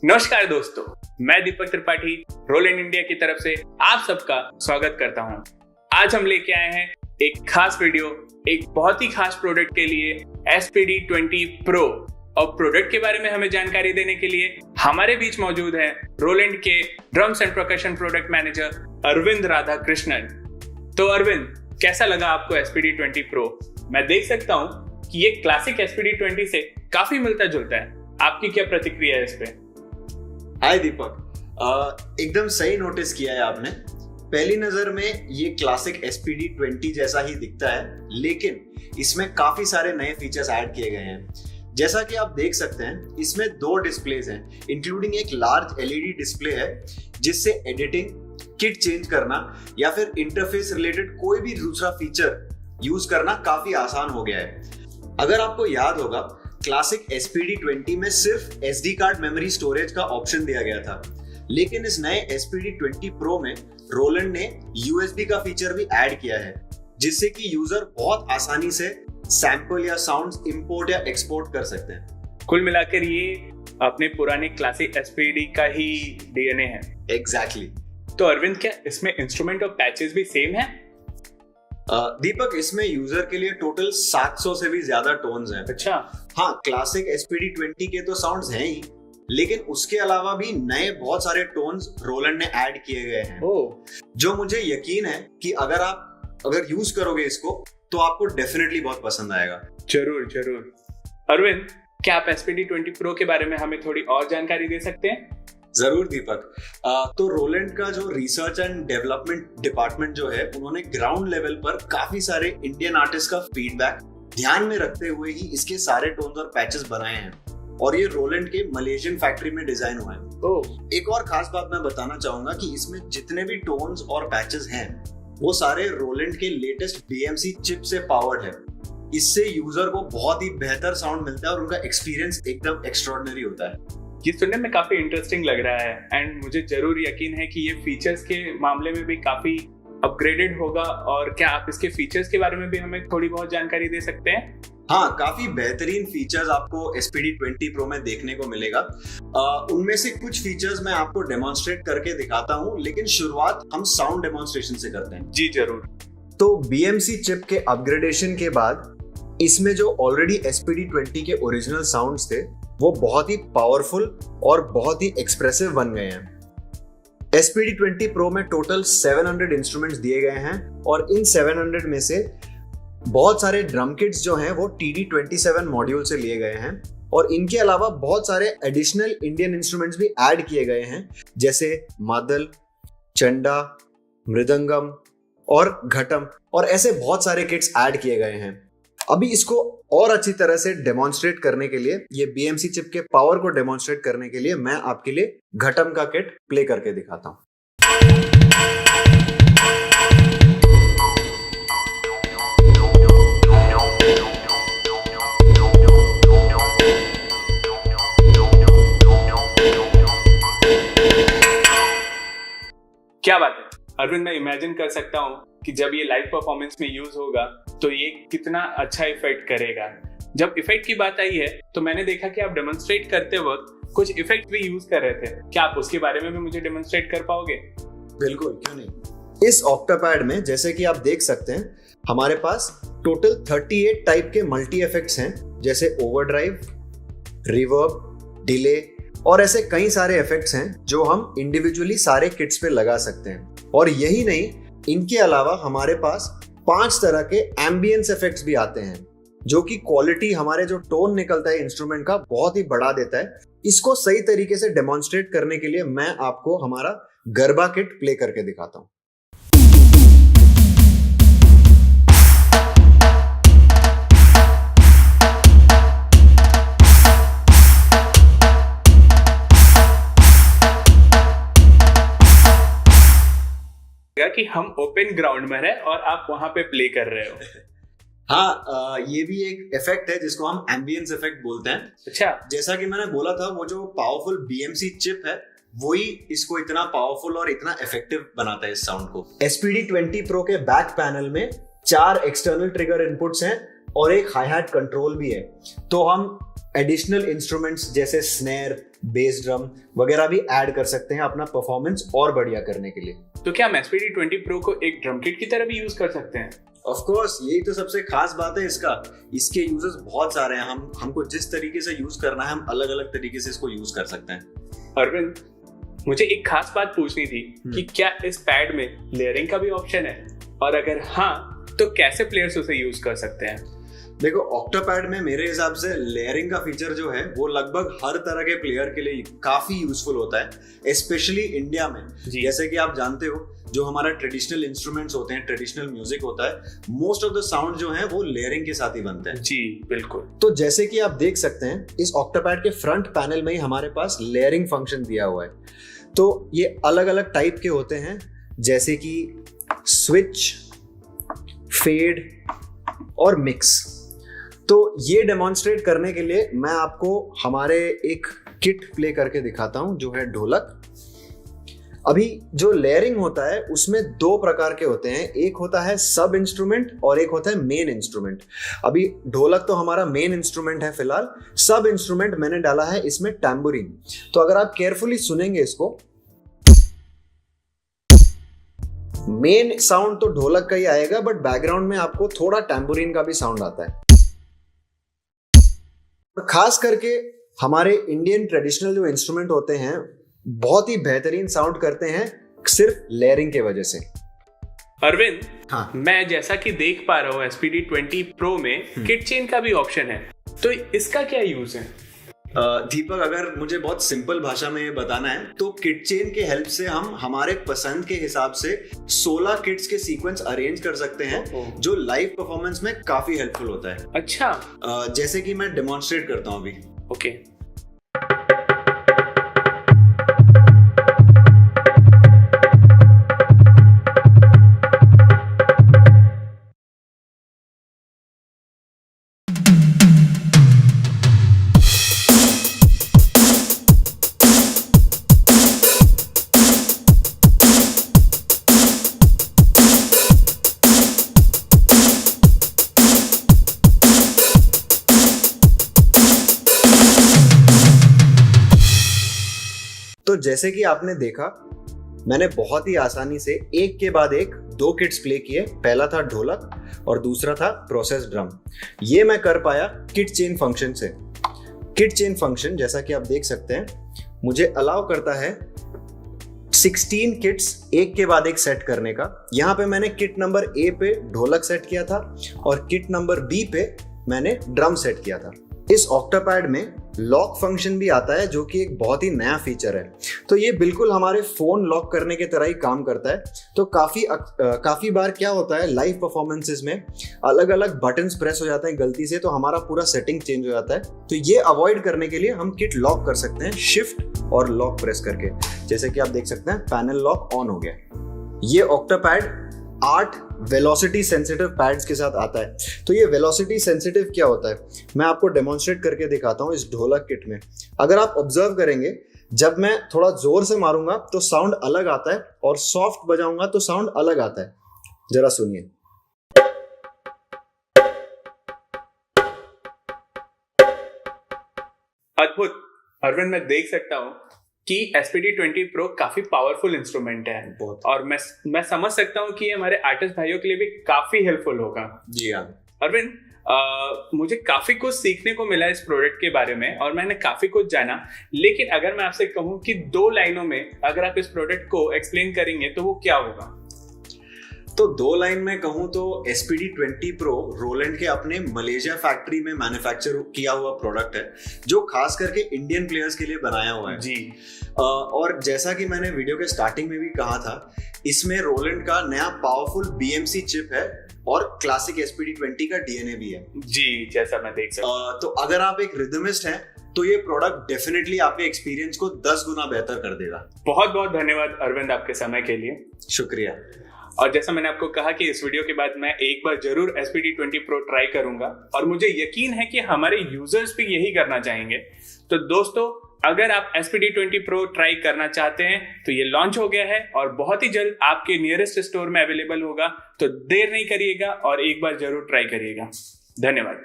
नमस्कार दोस्तों, मैं दीपक त्रिपाठी रोलैंड इंडिया की तरफ से आप सबका स्वागत करता हूं। आज हम लेके आए हैं एक खास वीडियो, एक बहुत ही खास प्रोडक्ट के लिए SPD20 Pro। और प्रोडक्ट के बारे में हमें जानकारी देने के लिए हमारे बीच मौजूद है रोलैंड के drums and percussion product manager Arvind Radhakrishnan. तो अरविंद, कैसा लगा आपको SPD20 Pro? मैं देख सकता हूँ कि ये क्लासिक SPD20 से काफी मिलता जुलता है। आपकी क्या प्रतिक्रिया है इस पे? हाय दीपक, एकदम सही नोटिस किया है आपने। पहली नजर में ये क्लासिक SPD20 जैसा ही दिखता है, लेकिन इसमें काफी सारे नए फीचर्स ऐड किए गए हैं। जैसा कि आप देख सकते हैं, इसमें 2 डिस्प्लेज हैं, इंक्लूडिंग एक लार्ज LED डिस्प्ले है जिससे एडिटिंग, किट चेंज करना या फिर इंटरफेस रिलेटेड कोई भी दूसरा फीचर यूज करना काफी आसान हो गया है। अगर आपको याद होगा, क्लासिक SPD20 में सिर्फ SD कार्ड मेमोरी स्टोरेज का ऑप्शन दिया गया था, लेकिन इस नए SPD20 Pro में रोलैंड ने USB का फीचर भी ऐड किया है, जिससे कि यूजर बहुत आसानी से सैंपल या साउंड्स इंपोर्ट या एक्सपोर्ट कर सकते हैं। कुल मिलाकर ये अपने पुराने क्लासिक SPD का ही DNA है। एग्जैक्टली। तो अरविंद, क्या इसमें इंस्ट्रूमेंट और पैचेस भी सेम है? दीपक, इसमें यूजर के लिए टोटल 700 से भी ज्यादा टोन्स हैं। अच्छा। हाँ, क्लासिक SPD20 के तो साउंड्स हैं ही, लेकिन उसके अलावा भी नए बहुत सारे टोन्स रोलैंड ने ऐड किए गए हैं। जो मुझे यकीन है कि अगर यूज करोगे इसको तो आपको डेफिनेटली बहुत पसंद आएगा। जरूर जरूर। अरविंद, क्या आप SPD20 Pro के बारे में हमें थोड़ी और जानकारी दे सकते हैं? जरूर दीपक। तो रोलैंड का जो रिसर्च एंड डेवलपमेंट डिपार्टमेंट जो है, उन्होंने ग्राउंड लेवल पर काफी सारे इंडियन आर्टिस्ट का फीडबैक ध्यान में रखते हुए ही इसके सारे टोन्स और पैचेस बनाए हैं, और ये रोलैंड के मलेशियन फैक्ट्री में डिजाइन हुआ है। एक और खास बात मैं बताना चाहूंगा कि इसमें जितने भी टोन्स और पैचेस हैं, वो सारे रोलैंड के लेटेस्ट BMC चिप से पावर्ड है। इससे यूजर को बहुत ही बेहतर साउंड मिलता है और उनका एक्सपीरियंस एकदम एक्स्ट्राऑर्डिनरी होता है। ये सुनने में काफी इंटरेस्टिंग लग रहा है, एंड मुझे जरूर यकीन है कि ये फीचर्स के मामले में भी काफी अपग्रेडेड होगा। और क्या आप इसके फीचर्स के बारे में भी हमें थोड़ी बहुत जानकारी दे सकते हैं? हाँ, काफी बेहतरीन फीचर्स आपको SPD20 Pro में देखने को मिलेगा। उनमें से कुछ फीचर्स मैं आपको डेमोन्स्ट्रेट करके दिखाता हूँ, लेकिन शुरुआत हम साउंड डेमोन्स्ट्रेशन से करते हैं। जी जरूर। तो BMC चिप के अपग्रेडेशन के बाद इसमें जो ऑलरेडी SPD20 के ओरिजिनल साउंड्स थे, वो बहुत ही पावरफुल और बहुत ही एक्सप्रेसिव बन गए हैं। SPD20 Pro में टोटल 700 इंस्ट्रूमेंट्स दिए गए हैं, और इन 700 में से बहुत सारे ड्रम किट्स जो हैं वो TD27 मॉड्यूल से लिए गए हैं, और इनके अलावा बहुत सारे एडिशनल इंडियन इंस्ट्रूमेंट्स भी ऐड किए गए हैं, जैसे मादल, चंडा, मृदंगम और घटम, और ऐसे बहुत सारे किट्स ऐड किए गए हैं। अभी इसको और अच्छी तरह से डेमोन्स्ट्रेट करने के लिए, ये BMC चिप के पावर को डेमोन्स्ट्रेट करने के लिए, मैं आपके लिए घटम का किट प्ले करके दिखाता हूं। क्या बात है अरविंद, मैं इमेजिन कर सकता हूँ कि जब ये लाइव परफॉर्मेंस में यूज होगा तो ये कितना अच्छा इफेक्ट करेगा। जब इफेक्ट की बात आई है तो मैंने देखा कि आप डेमोन्स्ट्रेट करते वक्त कुछ इफेक्ट भी यूज कर रहे थे। क्या आप उसके बारे में भी मुझे डेमोन्स्ट्रेट कर पाओगे? बिल्कुल, क्यों नहीं। इस ऑक्टापैड में जैसे कि आप देख सकते हैं, हमारे पास टोटल 38 टाइप के मल्टी इफेक्ट्स हैं, जैसे ओवरड्राइव, रिवर्ब, डिले और ऐसे कई सारे इफेक्ट्स हैं जो हम इंडिविजुअली सारे किट्स पे लगा सकते हैं। और यही नहीं, इनके अलावा हमारे पास 5 तरह के एम्बियंस इफेक्ट्स भी आते हैं, जो कि क्वालिटी, हमारे जो टोन निकलता है इंस्ट्रूमेंट का, बहुत ही बढ़ा देता है। इसको सही तरीके से डेमोन्स्ट्रेट करने के लिए मैं आपको हमारा गरबा किट प्ले करके दिखाता हूं। कि हम ओपन ग्राउंड में हैं और आप वहां पे प्ले कर रहे हो। हाँ, ये भी एक इफेक्ट है जिसको हम एम्बियंस इफेक्ट बोलते हैं। अच्छा। जैसा कि मैंने बोला था, वो जो पावरफुल BMC चिप है, वही इसको इतना पावरफुल और इतना इफेक्टिव बनाता है इस साउंड को। SPD20 Pro के बैक पैनल में 4 एक्सटर्नल ट्रिगर इनपुट्स हैं और एक हाई हैट कंट्रोल भी है। तो हम एडिशनल इंस्ट्रूमेंट्स जैसे स्नेयर, बेस ड्रम वगैरह भी ऐड कर सकते हैं अपना परफॉर्मेंस और बढ़िया करने के लिए। तो क्या हम SPD20 Pro को एक ड्रम किट की तरह भी यूज कर सकते हैं? ऑफ कोर्स, यही तो सबसे खास बात है इसका। इसके यूजेस बहुत सारे हैं, हमको जिस तरीके से यूज करना है हम अलग अलग तरीके से इसको यूज कर सकते हैं। अरविंद, मुझे एक खास बात पूछनी थी कि क्या इस पैड में लेयरिंग का भी ऑप्शन है, और अगर हाँ तो कैसे प्लेयर्स उसे यूज कर सकते हैं? देखो, ऑक्टापैड में मेरे हिसाब से लेयरिंग का फीचर जो है वो लगभग हर तरह के प्लेयर के लिए काफी यूजफुल होता है, स्पेशली इंडिया में। जैसे कि आप जानते हो, जो हमारा ट्रेडिशनल इंस्ट्रूमेंट्स होते हैं, ट्रेडिशनल म्यूजिक होता है, मोस्ट ऑफ द साउंड जो है वो लेयरिंग के साथ ही बनते हैं। जी बिल्कुल। तो जैसे कि आप देख सकते हैं, इस ऑक्टापैड के फ्रंट पैनल में ही हमारे पास लेयरिंग फंक्शन दिया हुआ है। तो ये अलग अलग टाइप के होते हैं, जैसे कि स्विच, फेड और मिक्स। तो ये डेमोन्स्ट्रेट करने के लिए मैं आपको हमारे एक किट प्ले करके दिखाता हूं, जो है ढोलक। अभी जो लेयरिंग होता है उसमें दो प्रकार के होते हैं, एक होता है सब इंस्ट्रूमेंट और एक होता है मेन इंस्ट्रूमेंट। अभी ढोलक तो हमारा मेन इंस्ट्रूमेंट है फिलहाल। सब इंस्ट्रूमेंट मैंने डाला है इसमें टैम्बूरिन। तो अगर आप केयरफुली सुनेंगे इसको, मेन साउंड तो ढोलक का ही आएगा, बट बैकग्राउंड में आपको थोड़ा टैम्बूरिन का भी साउंड आता है। खास करके हमारे इंडियन ट्रेडिशनल जो इंस्ट्रूमेंट होते हैं बहुत ही बेहतरीन साउंड करते हैं सिर्फ लेयरिंग के वजह से। अरविंद, हाँ, मैं जैसा कि देख पा रहा हूँ SPD20 Pro में किट चेन का भी ऑप्शन है, तो इसका क्या यूज है? दीपक, अगर मुझे बहुत सिंपल भाषा में बताना है तो किट चेन के हेल्प से हम हमारे पसंद के हिसाब से 16 किट्स के सीक्वेंस अरेंज कर सकते हैं, जो लाइव परफॉर्मेंस में काफी हेल्पफुल होता है। अच्छा। जैसे कि मैं डेमोन्स्ट्रेट करता हूँ अभी। ओके। तो जैसे कि आपने देखा, मैंने बहुत ही आसानी से एक के बाद एक दो किट्स प्ले किए। पहला था ढोलक और दूसरा था प्रोसेस ड्रम। ये मैं कर पाया किट चेन फंक्शन से। किट चेन फंक्शन, जैसा कि आप देख सकते हैं, मुझे अलाउ करता है 16 किट्स एक के बाद एक सेट करने का। यहाँ पे मैंने किट नंबर ए पे ढोलक सेट किया था और किट नंबर बी पे मैंने ड्रम सेट किया था। इस ऑक्टापैड में लॉक फंक्शन भी आता है, जो कि एक बहुत ही नया फीचर है। तो ये बिल्कुल हमारे फोन लॉक करने की तरह ही काम करता है। तो काफी बार क्या होता है, लाइव परफॉर्मेंसेस में अलग अलग बटन्स प्रेस हो जाते हैं गलती से, तो हमारा पूरा सेटिंग चेंज हो जाता है। तो ये अवॉइड करने के लिए हम किट लॉक कर सकते हैं शिफ्ट और लॉक प्रेस करके। जैसे कि आप देख सकते हैं, पैनल लॉक ऑन हो गया। ये ऑक्टापैड 8 वेलोसिटी सेंसिटिव पैड्स के साथ आता है। तो ये वेलोसिटी सेंसिटिव क्या होता है, मैं आपको डेमोन्स्ट्रेट करके दिखाता हूँ इस ढोलक किट में। अगर आप ऑब्जर्व करेंगे, जब मैं थोड़ा जोर से मारूंगा तो साउंड अलग आता है और सॉफ्ट बजाऊंगा तो साउंड अलग आता है। जरा सुनिए। अद्भुत। अरविंद, मैं देख सकता हूँ कि SPD20 Pro काफी पावरफुल इंस्ट्रूमेंट है और मैं समझ सकता हूँ कि ये हमारे आर्टिस्ट भाइयों के लिए भी काफी हेल्पफुल होगा। जी हाँ अरविंद, मुझे काफी कुछ सीखने को मिला इस प्रोडक्ट के बारे में और मैंने काफी कुछ जाना। लेकिन अगर मैं आपसे कहूँ कि 2 लाइनों में अगर आप इस प्रोडक्ट को एक्सप्लेन करेंगे तो वो क्या होगा? तो 2 लाइन में कहूं तो SPD20 Pro रोलैंड के अपने मलेशिया फैक्ट्री में मैन्युफैक्चर किया हुआ प्रोडक्ट है, जो खास करके इंडियन प्लेयर्स के लिए बनाया हुआ है। जी। और जैसा कि मैंने वीडियो के स्टार्टिंग में भी कहा था, इसमें रोलैंड का नया पावरफुल BMC चिप है और क्लासिक SPD20 का DNA भी है। जी, जैसा मैं देख सकता हूं। तो अगर आप एक रिदमिस्ट हैं तो ये प्रोडक्ट डेफिनेटली आपके एक्सपीरियंस को 10 गुना बेहतर कर देगा। बहुत बहुत धन्यवाद अरविंद आपके समय के लिए। शुक्रिया। और जैसा मैंने आपको कहा कि इस वीडियो के बाद मैं एक बार जरूर SPD20 Pro ट्राई करूंगा और मुझे यकीन है कि हमारे यूजर्स भी यही करना चाहेंगे। तो दोस्तों, अगर आप SPD20 Pro ट्राई करना चाहते हैं तो ये लॉन्च हो गया है और बहुत ही जल्द आपके नियरेस्ट स्टोर में अवेलेबल होगा। तो देर नहीं करिएगा और एक बार जरूर ट्राई करिएगा। धन्यवाद।